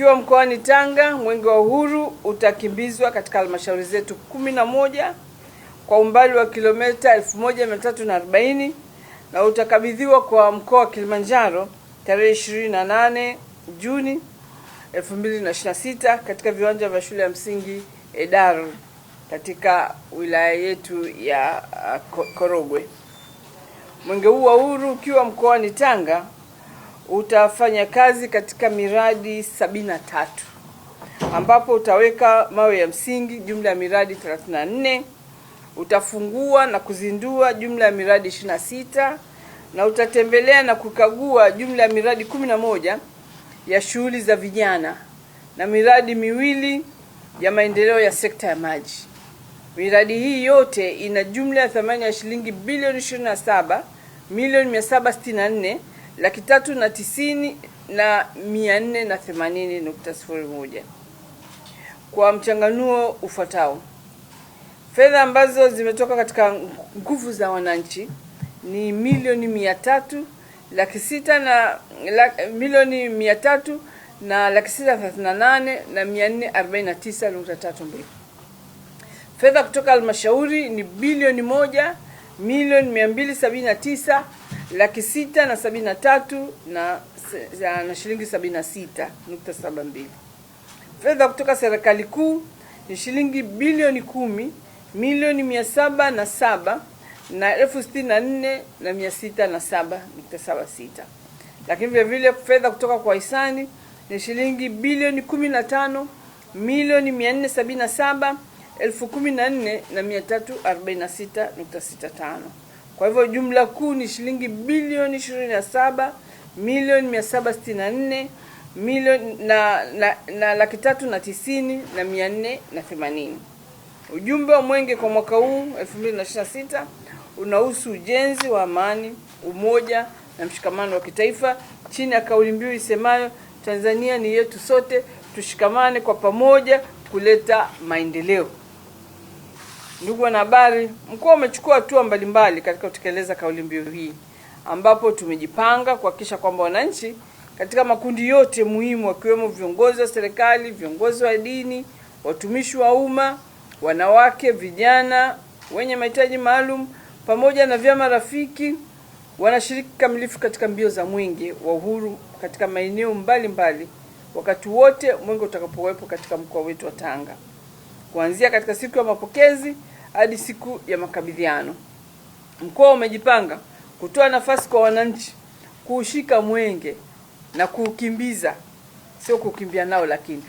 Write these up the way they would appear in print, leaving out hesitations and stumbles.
Tukiwa mkoani Tanga, Mwenge wa Uhuru utakimbizwa katika halmashauri zetu 11 kwa umbali wa kilomita 1340 na utakabidhiwa kwa mkoa wa Kilimanjaro tarehe 28 Juni 2026 katika viwanja vya shule ya msingi Edaru katika wilaya yetu ya Korogwe. Mwenge huu wa Uhuru ukiwa mkoani Tanga utafanya kazi katika miradi 73 ambapo utaweka mawe ya msingi jumla ya miradi 34, utafungua na kuzindua jumla ya miradi 26 na utatembelea na kukagua jumla ya miradi 11 ya shughuli za vijana na miradi miwili ya maendeleo ya sekta ya maji. Miradi hii yote ina jumla ya thamani ya shilingi bilioni 27,790,480.01 kwa mchanganuo ufuatao. Fedha ambazo zimetoka katika nguvu za wananchi ni milioni 300,638,449.32. Fedha kutoka halmashauri ni bilioni 1,279,673 na shilingi 76.72. Fedha kutoka serikali kuu ni shilingi bilioni 10,707,000 na 64,607.76. Lakini vile vile fedha kutoka kwa hisani ni shilingi bilioni 15,milioni 14,714,346.65. Kwa hivyo jumla kuu ni shilingi bilioni 27,764,000 na 390,480. Ujumbe wa Mwenge kwa mwaka huu 2026 unahusu ujenzi wa amani, umoja na mshikamano wa kitaifa chini ya kauli mbiu isemayo Tanzania ni yetu sote, tushikamane kwa pamoja kuleta maendeleo. Ndugu wanahabari, mkoa umechukua hatua mbalimbali katika kutekeleza kauli mbiu hii, ambapo tumejipanga kuhakikisha kwamba wananchi katika makundi yote muhimu wakiwemo viongozi wa serikali, viongozi wa dini, watumishi wa umma, wanawake, vijana wenye mahitaji maalum pamoja na vyama rafiki wanashiriki kamilifu katika mbio za Mwenge wa Uhuru katika maeneo mbalimbali wakati wote mwenge utakapowepo katika mkoa wetu wa Tanga, kuanzia katika siku ya mapokezi hadi siku ya makabidhiano. Mkoa umejipanga kutoa nafasi kwa wananchi kuushika mwenge na kuukimbiza, sio kukimbia nao, lakini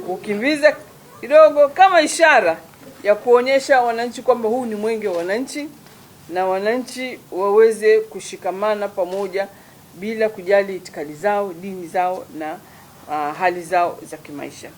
kukimbiza kidogo kama ishara ya kuonyesha wananchi kwamba huu ni mwenge wa wananchi na wananchi waweze kushikamana pamoja bila kujali itikadi zao, dini zao na hali zao za kimaisha.